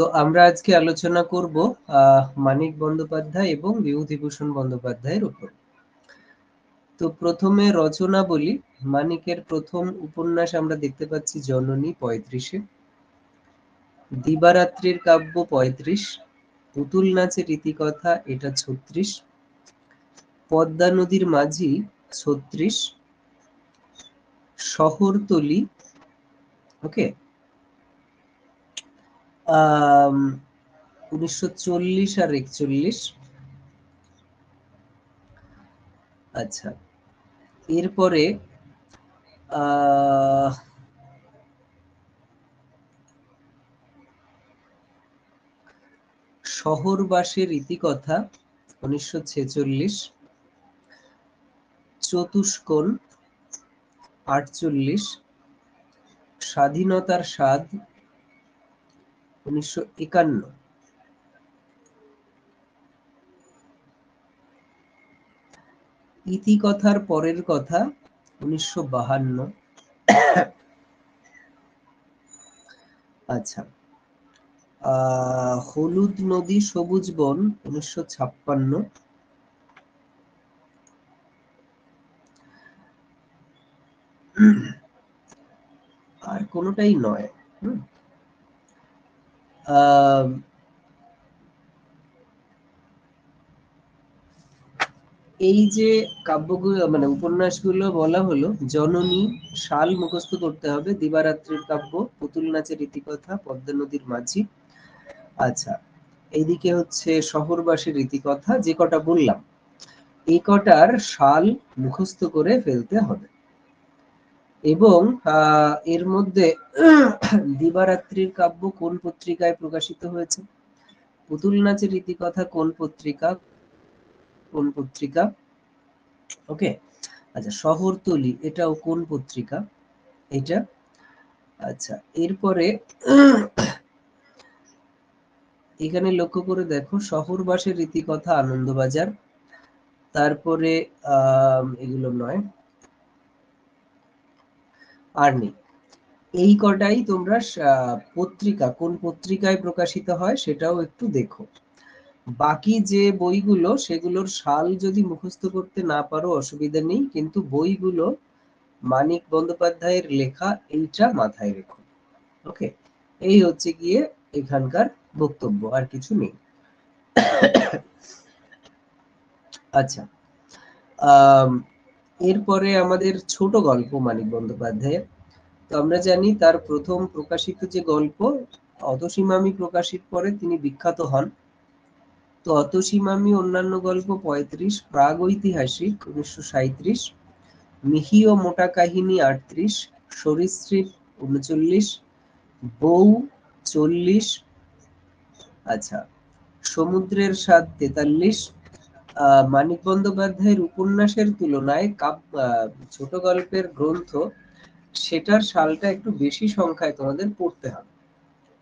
তো আমরা আজকে আলোচনা করব মানিক বন্দ্যোপাধ্যায় এবং বিভূতিভূষণ বন্দ্যোপাধ্যায়ের উপর। তো প্রথমে রচনা বলি। মানিকের প্রথম উপন্যাস আমরা দেখতে পাচ্ছি জননী 35-এ, দিবারাত্রির কাব্য 35, পুতুল নাচের রীতিকথা এটা 36, পদ্মা নদীর মাঝি 36, শহরতলি ওকে 1940 আর 41। আচ্ছা, এরপরে শহরবাসের রীতিকথা 1946, চতুষ্কোণ 48, স্বাধীনতার স্বাদ 1951, ইতিকথার পরের কথা 1952। আচ্ছা, হলুদ নদী সবুজ বন 1956, আর কোনোটাই নয়। এই যে কাব্যগুলো মানে উপন্যাসগুলো বলা হলো, জননী সাল মুখস্থ করতে হবে, দিবারাত্রির কাব্য, পুতুল নাচের রীতিকথা, পদ্মা নদীর মাঝি। আচ্ছা, এইদিকে হচ্ছে শহরবাসীর রীতিকথা, যে কটা বললাম এই কটার সাল মুখস্থ করে ফেলতে হবে। এবং এর মধ্যে দিবারাত্রির কাব্য কোন পত্রিকায় প্রকাশিত হয়েছে, পুতুল নাচের রীতিকথা কোন পত্রিকা ওকে। আচ্ছা, শহরতলি এটাও কোন পত্রিকা, এটা। আচ্ছা, এরপরে এখানে লক্ষ্য করে দেখো, শহরবাসের রীতিকথা আনন্দবাজার। তারপরে এগুলো নয়, আর নেই। এই কটাই তোমরা পত্রিকা কোন পত্রিকায় প্রকাশিত হয় সেটাও একটু দেখো। বাকি যে বইগুলো সেগুলোর সাল যদি মুখস্থ করতে না পারো অসুবিধা নেই, কিন্তু বইগুলো মানিক বন্দ্যোপাধ্যায়ের লেখা এইটা মাথায় রেখো। ওকে, এই হচ্ছে গিয়ে এখানকার বক্তব্য, আর কিছু নেই। আচ্ছা, এরপরে আমাদের ছোট গল্প মানিক বন্দ্যোপাধ্যায়ের। তো আমরা জানি তার প্রথম প্রকাশিত যে গল্প অতসী মামি প্রকাশিত পরে তিনি বিখ্যাত হন। তো অতসী মামি অন্যান্য গল্প 35, প্রাগৈতিহাসিক 1937, মিহি ও মোটা কাহিনী 38, সরীসৃপ 39, বউ 40, আচ্ছা, সমুদ্রের স্বাদ 43। মানিক বন্দ্যোপাধ্যায়ের উপন্যাসের তুলনায় ছোট গল্পের গ্রন্থ সেটার সালটা একটু বেশি সংখ্যায় তোমাদের পড়তে হবে।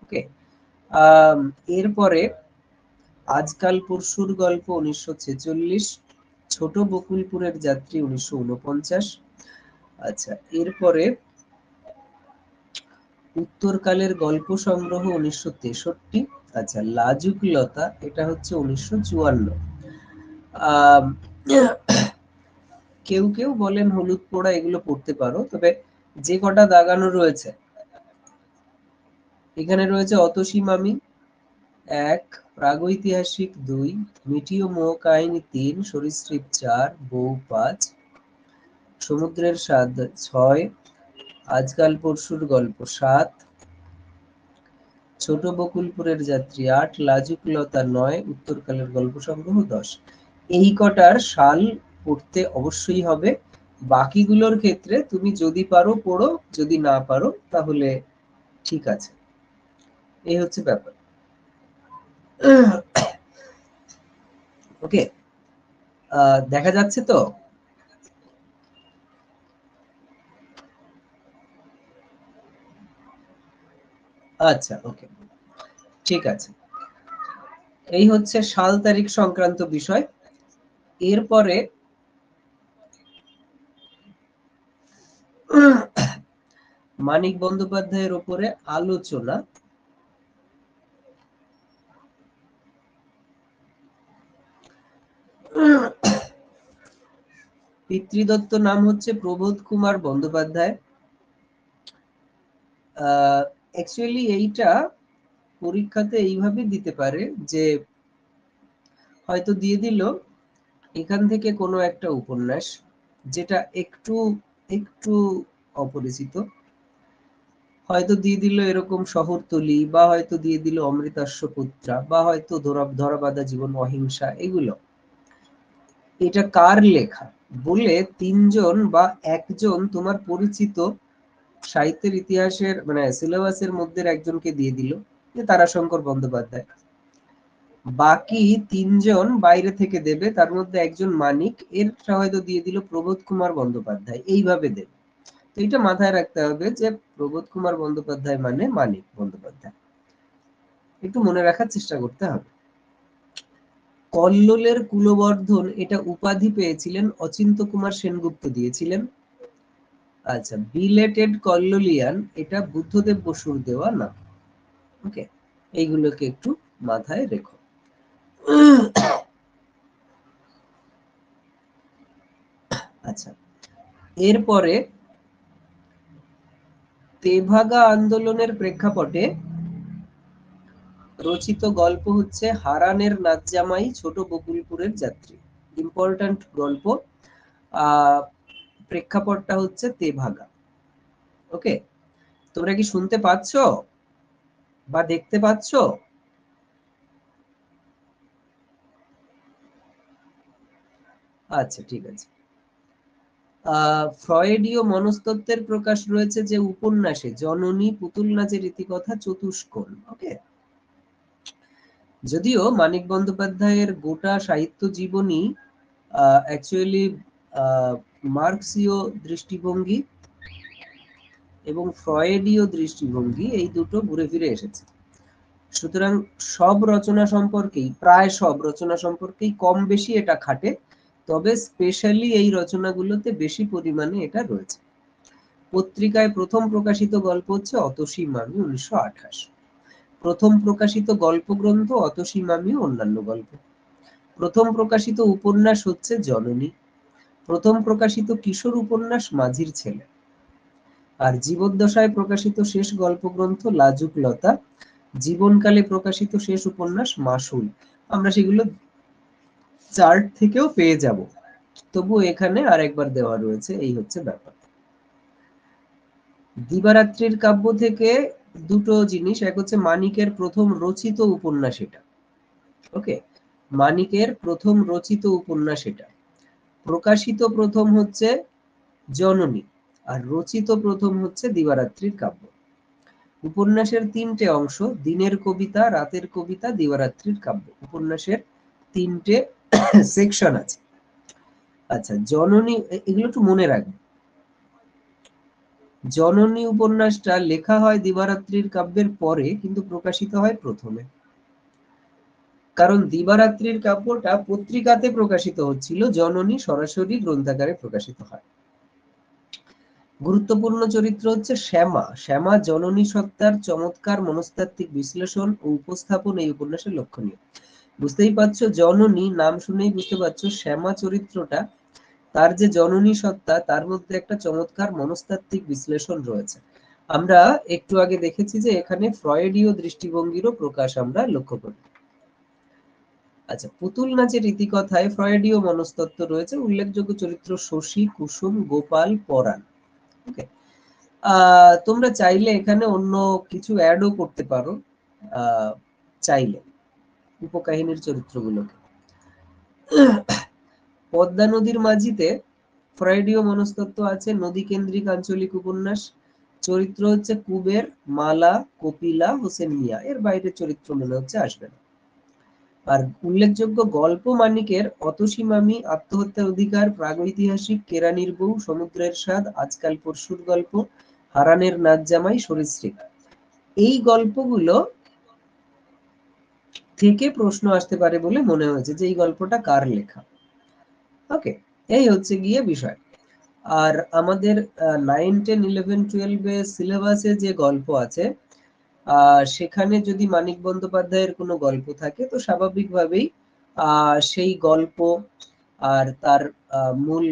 ওকে, এরপরে আজকাল পরশুর গল্প 1946, ছোট বকুলপুরের যাত্রী 1949। আচ্ছা, এরপরে উত্তরকালের গল্প সংগ্রহ 1963। আচ্ছা, লাজুক লতা এটা হচ্ছে 1954। কেউ কেউ বলেন হলুদ পোড়া, এগুলো পড়তে পারো, তবে যে কটা দাগানো রয়েছে এখানে রয়েছে অতসী মামি 1, প্রাগৈতিহাসিক 2, মিঠি ও মোহ কাহিনী 3, সরীসৃপ 4, বউ 5, সমুদ্রের স্বাদ 6, আজকাল পরশুর গল্প 7, ছোট বকুলপুরের যাত্রী 8, লাজুক লতা 9, উত্তরকালের গল্প সংগ্রহ 10। এই কটার সাল পড়তে অবশ্যই হবে। বাকিগুলোর ক্ষেত্রে তুমি যদি পারো পড়ো, যদি না পারো তাহলে ঠিক আছে। এই হচ্ছে ব্যাপার। ওকে, দেখা যাচ্ছে তো? আচ্ছা, ওকে, ঠিক আছে। এই হচ্ছে সাল তারিখ সংক্রান্ত বিষয়। এরপরে মানিক বন্দ্যোপাধ্যায়ের উপরে আলোচনা। পিতৃদত্ত নাম হচ্ছে প্রবোধ কুমার বন্দ্যোপাধ্যায়। অ্যাকচুয়ালি এইটা পরীক্ষাতে এইভাবে দিতে পারে যে হয়তো দিয়ে দিল এখান থেকে কোনো একটা উপন্যাস যেটা একটু একটু অপরিচিত, হয়তো দিয়ে দিল এরকম শহরতলী, বা হয়তো দিয়ে দিল অমৃতাস্য পুত্রা, বা হয়তো ধরাবাঁধা জীবন, অহিংসা, এগুলো। এটা কার লেখা বলে তিনজন বা একজন তোমার পরিচিত সাহিত্যের ইতিহাসের মানে সিলেবাসের মধ্যে একজনকে দিয়ে দিল যে তারাশঙ্কর বন্দ্যোপাধ্যায়, বাকি তিনজন বাইরে থেকে দেবে, তার মধ্যে একজন মানিক, এর হয়তো দিয়ে দিল প্রবোধ কুমার বন্দ্যোপাধ্যায়, এইভাবে দেবে। তো এটা মাথায় রাখতে হবে যে প্রবোধ কুমার বন্দ্যোপাধ্যায় মানে মানিক বন্দ্যোপাধ্যায়, একটু মনে রাখার চেষ্টা করতে হবে। কল্লোলের কুলবর্ধন এটা উপাধি পেয়েছিলেন অচিন্ত কুমার সেনগুপ্ত দিয়েছিলেন। আচ্ছা, বিলেটেড কল্লোলিয়ান এটা বুদ্ধদেব বসুর দেওয়া নাম। ওকে, এইগুলোকে একটু মাথায় রেখো। আচ্ছা, এরপরে তেভাগা আন্দোলনের প্রেক্ষাপটে রচিত গল্প হচ্ছে হারানের নাচজামাই, ছোট বকুলপুরের যাত্রী। ইম্পর্ট্যান্ট গল্প। প্রেক্ষাপটটা হচ্ছে তেভাগা। ওকে, তোমরা কি শুনতে পাচ্ছ বা দেখতে পাচ্ছ? আচ্ছা, ঠিক আছে। ফ্রয়েডীয় মনস্তত্ত্বের প্রকাশ রয়েছে যে উপন্যাসে জননী, পুতুল নাচের রীতিকথা, চতুষ্কোণ। ওকে, যদিও মানিক বন্দ্যোপাধ্যায়ের গোটা সাহিত্য জীবনী অ্যাকচুয়ালি মার্কসীয় দৃষ্টিভঙ্গি এবং ফ্রয়েডীয় দৃষ্টিভঙ্গি এই দুটো ঘুরে ফিরে এসেছে, সুতরাং সব রচনা সম্পর্কেই, প্রায় সব রচনা সম্পর্কেই কম বেশি এটা খাটে, তবে স্পেশালি এই রচনাগুলোতে বেশি পরিমাণে এটা রয়েছে। পত্রিকায় প্রথম প্রকাশিত গল্প হচ্ছে অতসী মামি, 1928। প্রথম প্রকাশিত গল্পগ্রন্থ অতসী মামি ও অন্যান্য গল্প। প্রথম প্রকাশিত উপন্যাস হচ্ছে জননী। প্রথম প্রকাশিত কিশোর উপন্যাস মাঝির ছেলে। আর জীবদ্দশায় প্রকাশিত শেষ গল্পগ্রন্থ লাজুক লতা। জীবনকালে প্রকাশিত শেষ উপন্যাস মাসুল। আমরা সেগুলো চার্ট থেকেও পেয়ে যাব, তবু এখানে আরেকবার দেওয়া রয়েছে, এই হচ্ছে ব্যাপার। দিবারাত্রির কাব্য থেকে দুটো জিনিস, এক হচ্ছে মানিকের প্রথম রচিত উপন্যাস এটা। ওকে, মানিকের প্রথম রচিত উপন্যাস এটা। প্রকাশিত প্রথম হচ্ছে জননী, আর রচিত প্রথম হচ্ছে দিবারাত্রির কাব্য। উপন্যাসের তিনটে অংশ, দিনের কবিতা, রাতের কবিতা, দিবারাত্রির কাব্য। উপন্যাসের তিনটে সেকশন আছে। আচ্ছা, জননী, এগুলো একটু মনে রাখবে। জননী উপন্যাসটা লেখা হয় দিবারাত্রির কাব্যের পরে, কিন্তু প্রকাশিত হয় প্রথমে, কারণ দিবারাত্রির কাব্যটা পত্রিকাতে প্রকাশিত হচ্ছিল, জননী সরাসরি গ্রন্থাগারে প্রকাশিত হয়। গুরুত্বপূর্ণ চরিত্র হচ্ছে শ্যামা। শ্যামা জননী সত্তার চমৎকার মনস্তাত্ত্বিক বিশ্লেষণ ও উপস্থাপন এই উপন্যাসের লক্ষণীয়। বুঝতেই পারছো, জননী নাম শুনেই বুঝতে পারছো শ্যামা চরিত্রটা, তার যে জননী সত্তা, তার মধ্যে একটা চমৎকার মনস্তাত্ত্বিক বিশ্লেষণ রয়েছে। আমরা একটু আগে দেখেছি যে এখানে ফ্রয়েডীয় দৃষ্টিভঙ্গিরও প্রকাশ আমরা লক্ষ্য করি। আচ্ছা, পুতুল নাচের রীতিকথায় ফ্রয়েডীয় মনস্তত্ত্ব রয়েছে। উল্লেখযোগ্য চরিত্র শশী, কুসুম, গোপাল, পরাণ। ওকে, তোমরা চাইলে এখানে অন্য কিছু অ্যাডও করতে পারো, চাইলে উপকাহিনীর চরিত্রগুলোকে। পদ্মা নদীর মাঝিতে ফ্রয়েডীয় মনস্তত্ত্ব আছে, নদী কেন্দ্রিক আঞ্চলিক উপন্যাস। চরিত্র হচ্ছে কুবের, মালা, কপিলা, হোসেন মিয়া, এর বাইরে চরিত্র মনে হচ্ছে আসবে না। আর উল্লেখযোগ্য গল্প মানিকের অতসী মামি, আত্মহত্যার অধিকার, প্রাগৈতিহাসিক, কেরানির বউ, সমুদ্রের স্বাদ, আজকাল পরশুর গল্প, হারানের নাচ জামাই, সরীসৃপ। এই গল্পগুলো থেকে প্রশ্ন আসতে পারে বলে মনে হয়েছে যে এই গল্পটা কার লেখা। ওকে, এই হচ্ছে গিয়ে বিষয়। আর আমাদের 9, 10, 11, 12 সিলেবাসে যে গল্প আছে, সেখানে যদি মানিক বন্দ্যোপাধ্যায়ের কোনো গল্প থাকে, তো স্বাভাবিকভাবেই সেই গল্প আর তার মূল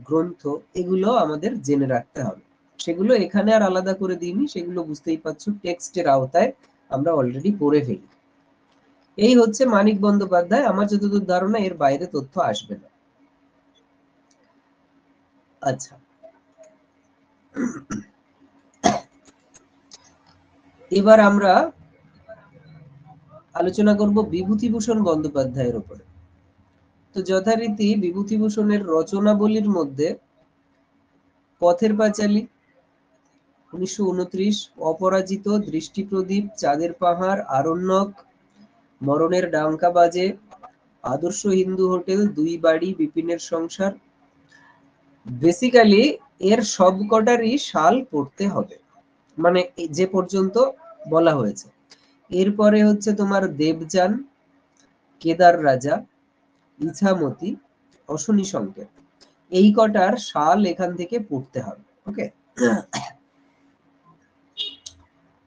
গ্রন্থ, এগুলো আমাদের জেনে রাখতে হবে। সেগুলো এখানে আর আলাদা করে দিইনি, সেগুলো বুঝতেই পারছো টেক্সটের আওতায় আমরা অলরেডি পড়ে ফেলি। এই হচ্ছে মানিক বন্দ্যোপাধ্যায়। আমার যতদূর ধারণা এর বাইরে তথ্য আসবে না। আচ্ছা, এবার আমরা আলোচনা করব বিভূতিভূষণ বন্দ্যোপাধ্যায়ের উপরে। তো যথারীতি বিভূতিভূষণের রচনাবলীর মধ্যে পথের পাঁচালী 1929, অপরাজিত, দৃষ্টিপ্রদীপ, চাঁদের পাহাড়, আরণ্যক, মরণের ডাঙ্কা বাজে, আদর্শ হিন্দু হোটেল, দুই বাড়ি, বিপিনের সংসার। বেসিক্যালি এর সবকটারই সাল পড়তে হবে, মানে যে পর্যন্ত বলা হয়েছে। এরপরে হচ্ছে তোমার দেবযান, কেদার রাজা, ইছামতি, অশনি সংকেত, এই কটার সাল এখান থেকে পড়তে হবে। ওকে,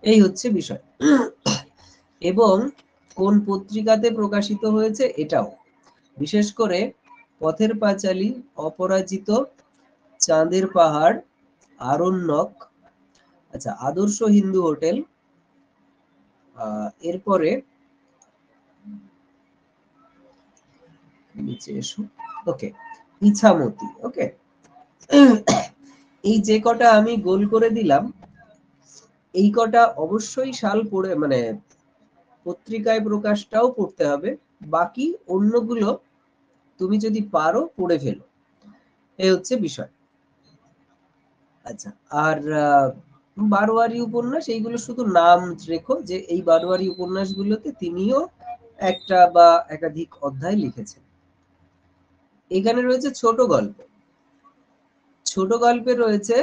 এই হচ্ছে বিষয়। এবং কোন পত্রিকাতে প্রকাশিত হয়েছে এটাও, বিশেষ করে পথের পাঁচালী, অপরাজিত, চাঁদের পাহাড়, আরণ্যক, আচ্ছা আদর্শ হিন্দু হোটেল, এরপরে নিচে এসো, ওকে, ইছামতি। ওকে, এই যে কটা আমি গোল করে দিলাম, এই কটা অবশ্যই সাল পড়ে, মানে পত্রিকায় প্রকাশটাও পড়তে হবে। বাকি অন্যগুলো তুমি যদি পারো পড়ে ফেলো, এই হচ্ছে বিষয়। আচ্ছা, আর বারোয়ারি উপন্যাস, এইগুলো শুধু নাম রেখো যে এই বারোয়ারি উপন্যাসগুলোতে তিনিও একটা বা একাধিক অধ্যায় লিখেছেন। এখানে রয়েছে ছোট গল্প। ছোট গল্পে রয়েছে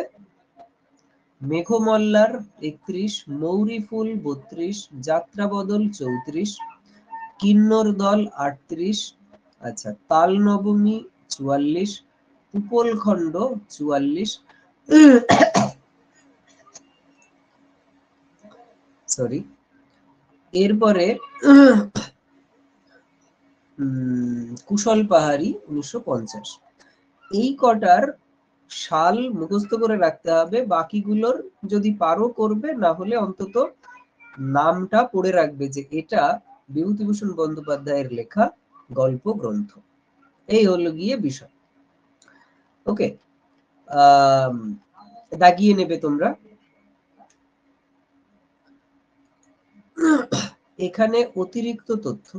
মেঘমল্লার 31, মৌরি ফুল 32, যাত্রা বদল 34, কিন্নর দল 38, আচ্ছা তাল নবমী 44, উপলখণ্ড 44, সরি, এরপরে কুশল পাহাড়ি 1950। এই কটার সাল মুখস্থ করে রাখতে হবে। বাকিগুলোর যদি পারো করবে, না হলে অন্তত নামটা পড়ে রাখবে যে এটা বিভূতিভূষণ বন্দ্যোপাধ্যায়ের লেখা গল্প গ্রন্থ। এই হলো গিয়ে বিষয়। ওকে, দাগিয়ে নেবে তোমরা। এখানে অতিরিক্ত তথ্য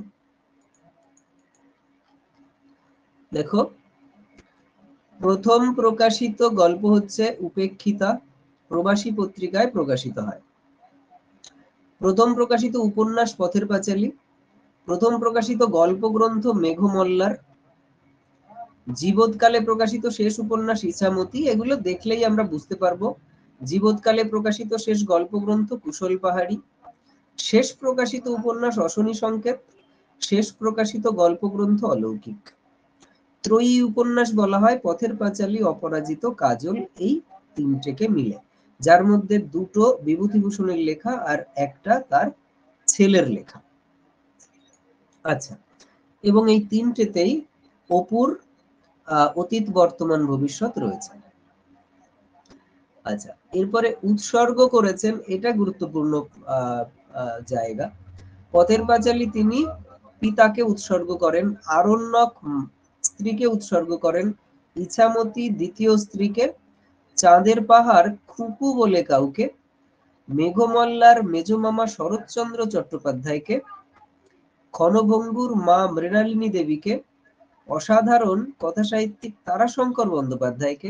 দেখো। প্রথম প্রকাশিত গল্প হচ্ছে উপেক্ষিতা, প্রবাসী পত্রিকায় প্রকাশিত হয়। প্রথম প্রকাশিত উপন্যাস পথের পাঁচালী, প্রথম প্রকাশিত গল্প গ্রন্থ মেঘমল্লার, জীবৎকালে প্রকাশিত শেষ উপন্যাস ইছামতি। এগুলো দেখলেই আমরা বুঝতে পারবো। জীবৎকালে প্রকাশিত শেষ গল্প গ্রন্থ কুশল পাহাড়ি, শেষ প্রকাশিত উপন্যাস অশনি সংকেত, শেষ প্রকাশিত গল্প গ্রন্থ অলৌকিক। ত্রয়ী উপন্যাস বলা হয় পথের পাঁচালী, অপরাজিত, কাজল, এই তিনটেকে মিলে, যার মধ্যে দুটো বিভূতিভূষণের লেখা আর একটা তার ছেলের লেখা। আচ্ছা, এবং এই তিনটেতেই অপুর অতীত, বর্তমান, ভবিষ্যৎ রয়েছে। আচ্ছা, এরপরে উৎসর্গ করেছেন, এটা গুরুত্বপূর্ণ জায়গা। পথের পাঁচালী তিনি পিতাকে উৎসর্গ করেন, আরণ্যক স্ত্রীকে উৎসর্গ করেন, ইছামতি দ্বিতীয় স্ত্রীকে, চাঁদের পাহাড় খুকু বলে কাউকে, মেঘমল্লার মেজমামা শরৎচন্দ্র চট্টোপাধ্যায়কে, ক্ষণভঙ্গুর মা মৃণালিনী দেবীকে, অসাধারণ কথাসাহিত্যিক তারাশঙ্কর বন্দ্যোপাধ্যায়কে।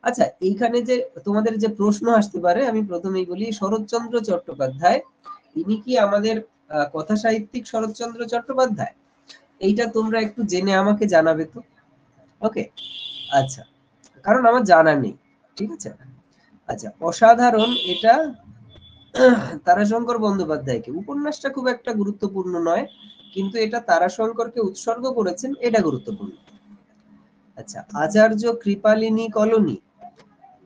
আচ্ছা, এইখানে যে তোমাদের যে প্রশ্ন আসতে পারে, আমি প্রথমেই বলি, শরৎচন্দ্র চট্টোপাধ্যায় ইনি কি আমাদের কথাসাহিত্যিক শরৎচন্দ্র চট্টোপাধ্যায়? এইটা তোমরা একটু জেনে আমাকে জানাবে তো। ওকে, আচ্ছা, কারণ আমার জানা নেই। ঠিক আছে, আচ্ছা, অসাধারণ এটা তারাশঙ্কর বন্দ্যোপাধ্যায়কে। উপন্যাসটা খুব একটা গুরুত্বপূর্ণ নয়, কিন্তু এটা তারাশঙ্করকে উৎসর্গ করেছেন, এটা গুরুত্বপূর্ণ। আচ্ছা, আচার্য কৃপালিনী কলোনি,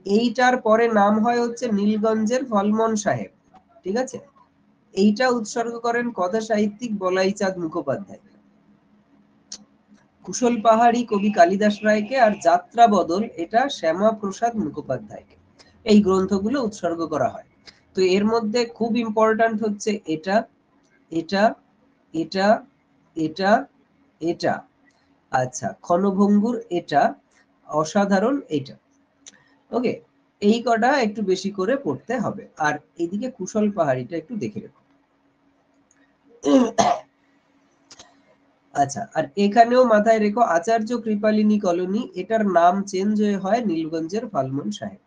এইটার পরে নাম হয় হচ্ছে নীলগঞ্জের ফলমন সাহেব। ঠিক আছে, এইটা উৎসর্গ করেন কথা সাহিত্যিক বলাইচাঁদ মুখোপাধ্যায়। কুশল পাহাড়ি কবি কালিদাস রায়কে, আর যাত্রা বদল এটা শ্যামা প্রসাদ মুখোপাধ্যায়কে এই গ্রন্থগুলো উৎসর্গ করা হয়। তো এর মধ্যে খুব ইম্পর্ট্যান্ট হচ্ছে এটা, এটা, এটা, এটা, এটা। আচ্ছা, ক্ষণভঙ্গুর এটা, অসাধারণ এটা। ওকে, এই কটা একটু বেশি করে পড়তে হবে। আর এইদিকে কুশল পাহাড়িটা একটু দেখে রেখো। আচ্ছা, আর এখানেও মাথায় রেখো আচার্য কৃপালিনী কলোনি, এটার নাম চেঞ্জ হয় নীলগঞ্জের ফালমন সাহেব।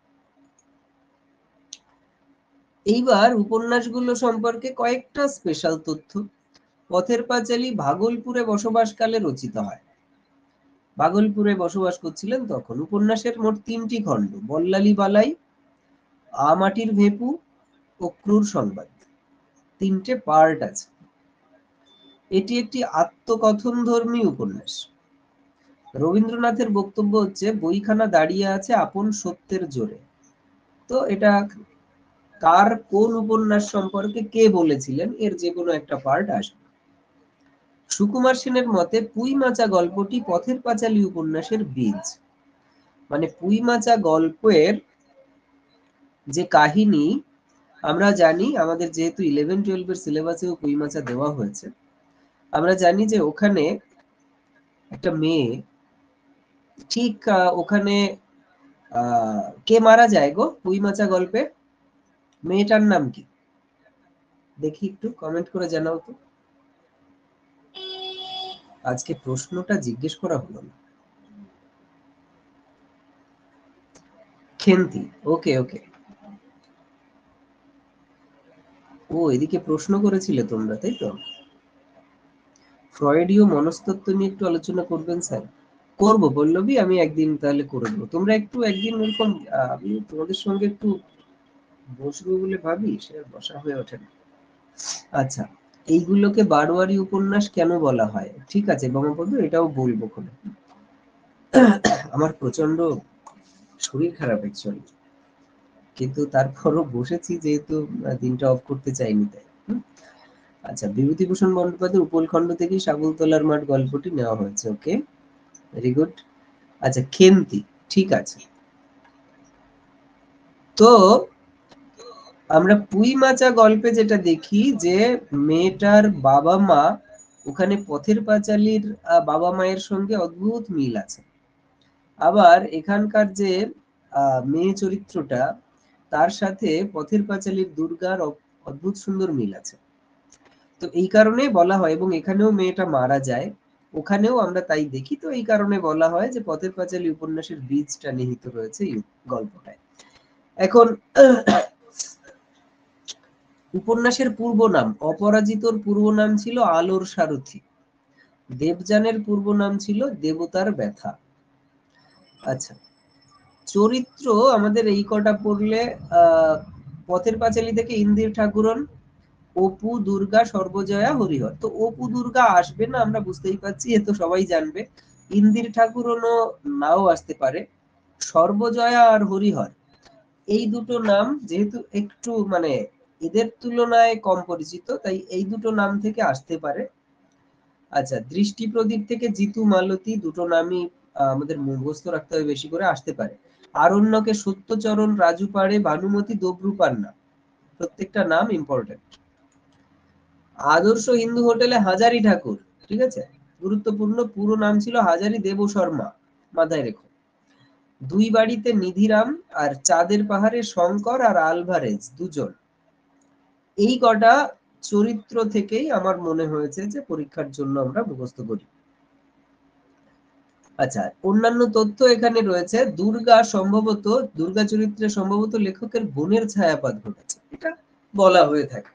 এইবার উপন্যাসগুলো সম্পর্কে কয়েকটা স্পেশাল তথ্য। পথের পাঁচালী ভাগলপুরে বসবাসকালে রচিত হয়। ভাগলপুরে বসবাস করছিলেন তখন। উপন্যাসের মোট 3টি খণ্ড, বল্লালী বালাই, মাটির ভেপু ও ক্রূর সংবাদ। 3টে পার্ট আছে। এটি একটি আত্মকথনধর্মী উপন্যাস। রবীন্দ্রনাথের বক্তব্য হচ্ছে, বইখানা দাঁড়িয়ে আছে আপন সত্যের জোরে। তো এটা কার কোন উপন্যাস সম্পর্কে কে বলেছিলেন এর যে কোনো একটা পার্ট আসবে। সুকুমার সেনের মতে পুঁইমাচা গল্পটি পথের পাঁচালী উপন্যাসের বীজ। মানে পুঁইমাচা গল্পের যে কাহিনী আমরা জানি, আমাদের যেহেতু 11-12 এর সিলেবাসেও পুঁইমাচা দেওয়া হয়েছে, আমরা জানি যে ওখানে একটা মেয়ে, ঠিক ওখানে কে মারা যায় গো পুঁইমাচা গল্পে? মেয়েটার নাম কি? দেখি একটু কমেন্ট করে জানাও তো। আজকে প্রশ্নটা জিজ্ঞেস করা হলো না। খেন্তি, ওকে ওকে। ও, এদিকে প্রশ্ন করেছিলে তোমরা, তাই তো? ফ্রয়েডীয় মনস্তত্ত্ব নিয়ে একটু আলোচনা করবেন স্যার? করবো পল্লবী, আমি একদিন তাহলে করে দেবো। তোমরা একটু একদিন এরকম আমি তোমাদের সঙ্গে একটু বসবো বলে ভাবি, সে বসা হয়ে ওঠে না। আচ্ছা, এইগুলোকে বারোয়ারি উপন্যাস কেন বলা হয়? ঠিক আছে বঙ্গবন্ধু, এটাও বলবো খুলে। আমার প্রচন্ড শরীর খারাপ অ্যাকচুয়ালি, কিন্তু তারপরও বসেছি যেহেতু দিনটা অফ করতে চাইনি তাই। আচ্ছা, বিভূতিভূষণ বন্দ্যোপাধ্যায়ের উপলখণ্ড থেকেই সাগরতলার মাঠ গল্পটি নেওয়া হয়েছে। ওকে, ভেরি গুড। আচ্ছা, খেন্তি, ঠিক আছে। তো আমরা পুঁইমাচা গল্পে যেটা দেখি যে মেয়েটার বাবা মা ওখানে পথের পাঁচালীর বাবা মায়ের সঙ্গে অদ্ভুত মিল আছে। আবার এখানকার যে মেয়ে চরিত্রটা, তার সাথে পথের পাঁচালীর দুর্গার অদ্ভুত সুন্দর মিল আছে। তো এই কারণে বলা হয়, এবং এখানেও মেয়েটা মারা যায়, ওখানেও আমরা তাই দেখি। তো এই কারণে বলা হয় যে পথের পাঁচালী উপন্যাসের বীজটা নিহিত রয়েছে এই গল্পটায়। এখন উপন্যাসের পূর্ব নাম, অপরাজিতর পূর্ব নাম ছিল আলোর সারথি। দেবযানের পূর্ব নাম ছিল দেবতার ব্যথা। আচ্ছা, চরিত্র আমাদের এই কটা পড়লে, পথের পাঁচালী থেকে ইন্দির ঠাকুরন, অপু, দুর্গা, সর্বজয়া, হরিহর। তো অপু দুর্গা আসবে না আমরা বুঝতেই পারছি, এ তো সবাই জানবে। ইন্দির ঠাকুরনও নাও আসতে পারে। সর্বজয়া আর হরিহর, এই দুটো নাম যেহেতু একটু মানে এদের তুলনায় কম পরিচিত, তাই এই দুটো নাম থেকে আসতে পারে। আচ্ছা, দৃষ্টি প্রদীপ থেকে জিতু, মালতী, দুটো নামই আমাদের মুখস্থ রাখতে হবে বেশি করে, আসতে পারে। আরণ্যকে সত্যচরণ, রাজু পাড়ে, ভানুমতি, দব্রুপান্না, প্রত্যেকটা নাম ইম্পর্টেন্ট। আদর্শ হিন্দু হোটেলে হাজারি ঠাকুর, ঠিক আছে, গুরুত্বপূর্ণ। পুরো নাম ছিল হাজারি দেব শর্মা, মাথায় রেখো। দুই বাড়িতে নিধিরাম, আর চাঁদের পাহাড়ে শঙ্কর আর আলভারেজ দুজন। এই কটা চরিত্র থেকেই আমার মনে হয়েছে যে পরীক্ষার জন্য আমরা মুখস্থ করি। আচ্ছা, অন্যান্য তথ্য এখানে রয়েছে। দুর্গা চরিত্রে সম্ভবত লেখকের বোনের ছায়াপাত ঘটেছে, এটা বলা হয়ে থাকে।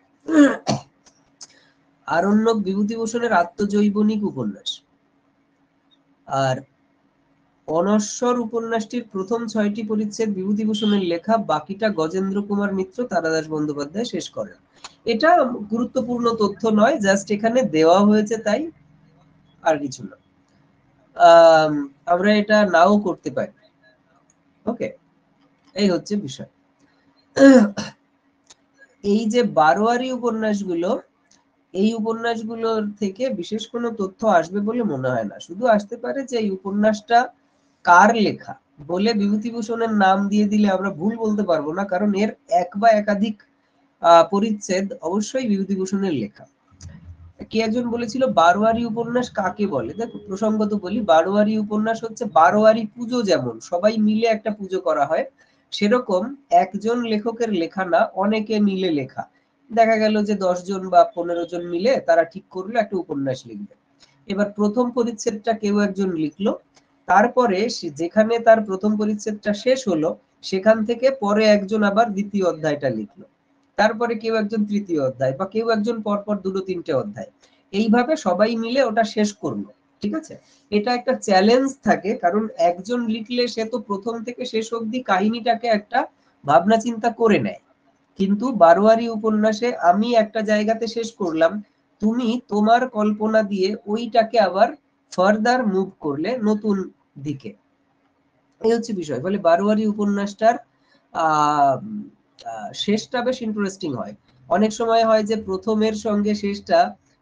আরণ্যক বিভূতিভূষণের আত্মজৈবনিক উপন্যাস। আর অনশ্বর উপন্যাসটির প্রথম 6টি পরিচ্ছেদ বিভূতিভূষণের লেখা, বাকিটা গজেন্দ্র কুমার মিত্র, তারাদাস বন্দ্যোপাধ্যায় শেষ করেন। এটা গুরুত্বপূর্ণ তথ্য নয়, জাস্ট এখানে দেওয়া হয়েছে তাই, আর কিছু না। আমরা এটা নাও করতে পারি। ওকে, এই হচ্ছে বিষয়। এই যে বারোয়ারি উপন্যাসগুলো, এই উপন্যাসগুলোর থেকে বিশেষ কোনো তথ্য আসবে বলে মনে হয় না। শুধু আসতে পারে যে এই উপন্যাসটা কার লেখা বলে বিভূতিভূষণের নাম দিয়ে দিলে আমরা ভুল বলতে পারবো না, কারণ এর এক বা একাধিক পরিচ্ছেদ অবশ্যই বিভূতিভূষণের লেখা। কে একজন বলেছিল বারোয়ারি উপন্যাস কাকে বলে। দেখো প্রসঙ্গত বলি, বারোয়ারি উপন্যাস হচ্ছে বারোয়ারি পুজো, যেমন সবাই মিলে একটা পুজো করা হয়, সেরকম একজন লেখকের লেখা না, অনেকে মিলে লেখা। দেখা গেল যে 10 জন বা 15 জন মিলে তারা ঠিক করলো একটা উপন্যাস লিখবে। এবার প্রথম পরিচ্ছেদটা কেউ একজন লিখলো, তারপরে যেখানে তার প্রথম পরিচ্ছেদটা শেষ হলো সেখান থেকে পরে একজন আবার দ্বিতীয় অধ্যায়টা লিখলো, তারপরে কেউ একজন তৃতীয় অধ্যায়, বা কেউ একজন পরপর দুটো তিনটে অধ্যায়, এইভাবে সবাই মিলে ওটা শেষ করলো। ঠিক আছে, এটা একটা চ্যালেঞ্জ থাকে, কারণ একজন লিখলে সে তো প্রথম থেকে শেষ অবধি কাহিনীটাকে একটা ভাবনা চিন্তা করে নেয়। কিন্তু বারোয়ারি উপন্যাসে আমি একটা জায়গাতে শেষ করলাম, তুমি তোমার কল্পনা দিয়ে ওইটাকে আবার ফার্দার মুভ করলে নতুন দিকে। এই হচ্ছে বিষয়। ফলে বারোয়ারি উপন্যাসটার আহ শেষটা বেশ ইন্টারেস্টিং হয়। অনেক সময় হয় যে প্রথমের সঙ্গে শেষটা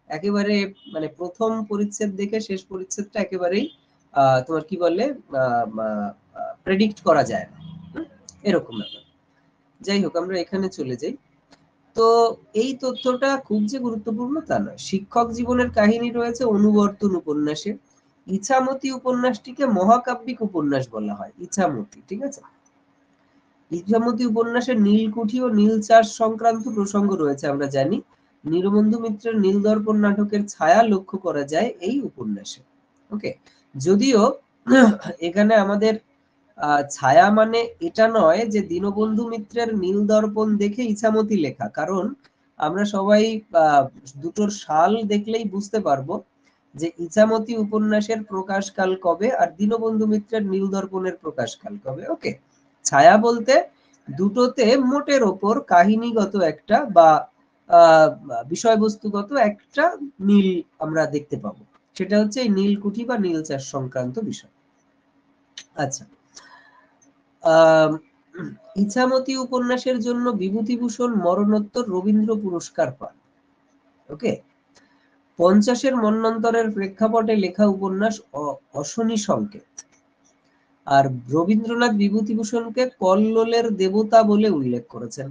একেবারে, মানে প্রথম পরিচ্ছেদ দেখে শেষ পরিচ্ছেদটা একেবারেই তোমার কি বলে প্রেডিক্ট করা যায় না, এরকম ব্যাপার। যাই হোক, আমরা এখানে চলে যাই। তো এই তথ্যটা খুব যে গুরুত্বপূর্ণ তা নয়। শিক্ষক জীবনের কাহিনী রয়েছে অনুবর্তন উপন্যাসে। ইছামতি উপন্যাসটিকে মহাকাব্যিক উপন্যাস বলা হয়, ইছামতি। ঠিক আছে, ইছামতি উপন্যাসে নীলকুঠি ও নীল চাষ সংক্রান্ত প্রসঙ্গ রয়েছে আমরা জানি। নীলবন্ধু মিত্রের নীলদর্পণ নাটকের ছায়া লক্ষ্য করা যায় এই উপন্যাসে। ওকে, যদিও এখানে আমাদের ছায়া মানে এটা নয় যে দীনবন্ধু মিত্রের নীলদর্পণ দেখে ইছামতি লেখা, কারণ আমরা সবাই দুটোর সাল দেখলেই বুঝতে পারবো যে ইছামতি উপন্যাসের প্রকাশকাল কবে আর দীনবন্ধু মিত্রের নীলদর্পণের প্রকাশকাল কবে। ওকে, ছায়া বলতে দুটোতে মোটের ওপর কাহিনীগত একটা বা বিষয়বস্তুগত একটা মিল আমরা দেখতে পাবো, সেটা হচ্ছে এই নীলকুঠি বা নীল চাষ সংক্রান্ত বিষয়। আচ্ছা, ইছামতি উপন্যাসের জন্য বিভূতিভূষণ মরণোত্তর রবীন্দ্র পুরস্কার পান। ওকে, 50-এর মন্বন্তরের প্রেক্ষাপটে লেখা উপন্যাস অশনি সংকেত। আর রবীন্দ্রনাথ বিভূতিভূষণকে কল্লোলের দেবতা বলে উল্লেখ করেছেন,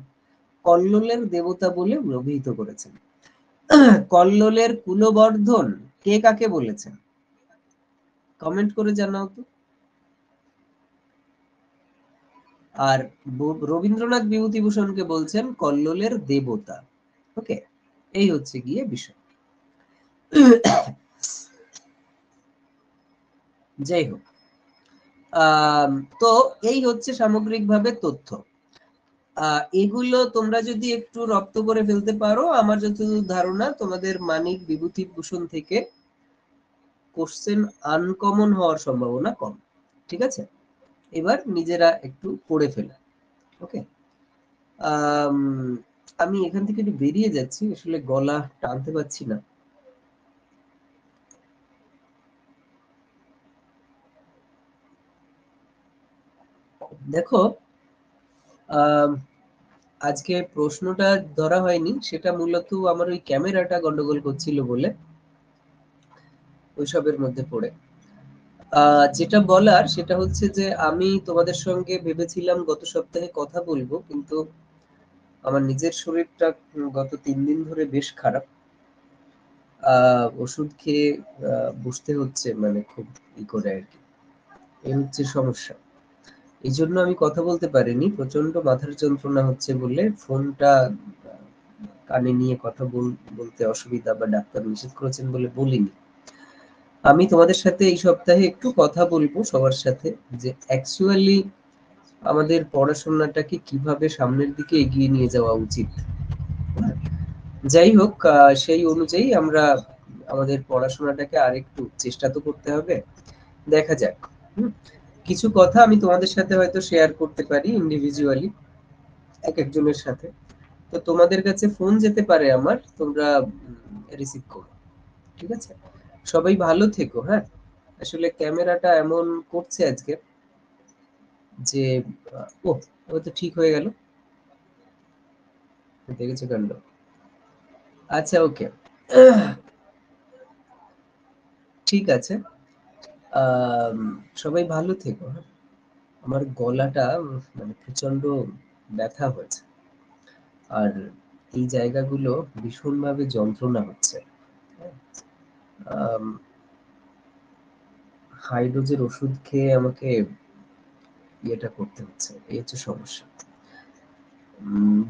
কল্লোলের দেবতা বলে অভিহিত করেছেন। কল্লোলের কুলবর্ধন কে কাকে বলেছেন কমেন্ট করে জানাও তো। আর রবীন্দ্রনাথ বিভূতিভূষণকে বলছেন কল্লোলের দেবতা। ওকে, এই হচ্ছে গিয়ে বিষয়। যাই হোক, তো এই হচ্ছে সামগ্রিকভাবে তথ্য। এগুলো তোমরা যদি একটু রপ্ত করে ফেলতে পারো, আমার যতদূর ধারণা তোমাদের মানিক বিভূতিভূষণ থেকে কোশ্চেন আনকমন হওয়ার সম্ভাবনা কম। ঠিক আছে, এবার নিজেরা একটু পড়ে ফেলো। ওকে, আমি এখান থেকে একটু বেরিয়ে যাচ্ছি, আসলে গলা টানতে পারছি না। দেখো, আজকে প্রশ্নটা ধরা হয়নি, সেটা মূলত আমার ওই ক্যামেরাটা গন্ডগোল করছিল বলে ওইসবের মধ্যে পড়ে। যেটা বলার সেটা হচ্ছে যে আমি তোমাদের সঙ্গে ভেবেছিলাম গত সপ্তাহে কথা বলবো, কিন্তু আমার নিজের শরীরটা গত 3 দিন ধরে বেশ খারাপ। ওষুধ খেয়ে বসতে হচ্ছে, মানে খুব ই করে আর কি, এই হচ্ছে সমস্যা। এই জন্য আমি কথা বলতে পারিনি, প্রচন্ড মাথার যন্ত্রণা হচ্ছে বলে ফোনটা কানে নিয়ে কথা বলতে অসুবিধা বা ডাক্তার নিষেধ করেছেন বলে বলিনি। আমি তোমাদের সাথে এই সপ্তাহে একটু কথা বলবো সবার সাথে, যে অ্যাকচুয়ালি আমাদের পড়াশোনাটাকে কিভাবে সামনের দিকে এগিয়ে নিয়ে যাওয়া উচিত। যাই হোক, সেই অনুযায়ী আমরা আমাদের পড়াশোনাটাকে আরেকটু চেষ্টা তো করতে হবে, দেখা যাক। কিছু কথা আমি তোমাদের সাথে হয়তো শেয়ার করতে পারি ইন্ডিভিজুয়ালি এক একজনের সাথে। তো তোমাদের কাছে ফোন যেতে পারে আমার, তোমরা রিসিভ করো। ঠিক আছে, সবাই ভালো থেকো। হ্যাঁ, আসলে ক্যামেরাটা এমন করছে আজকে যে ও ও তো ঠিক হয়ে গেল, দেখেছো কাণ্ড। আচ্ছা, ওকে, ঠিক আছে, সবাই ভালো থেকো, হ্যাঁ? আমার গলাটা মানে প্রচন্ড ব্যথা হয়েছে, আর এই জায়গাগুলো ভীষণভাবে যন্ত্রণা হচ্ছে। হাই ডোজের ওষুধ খেয়ে আমাকে ইয়েটা করতে হচ্ছে, এই হচ্ছে সমস্যা।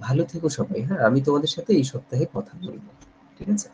ভালো থেকো সবাই, হ্যাঁ? আমি তোমাদের সাথে এই সপ্তাহে কথা বলবো, ঠিক আছে?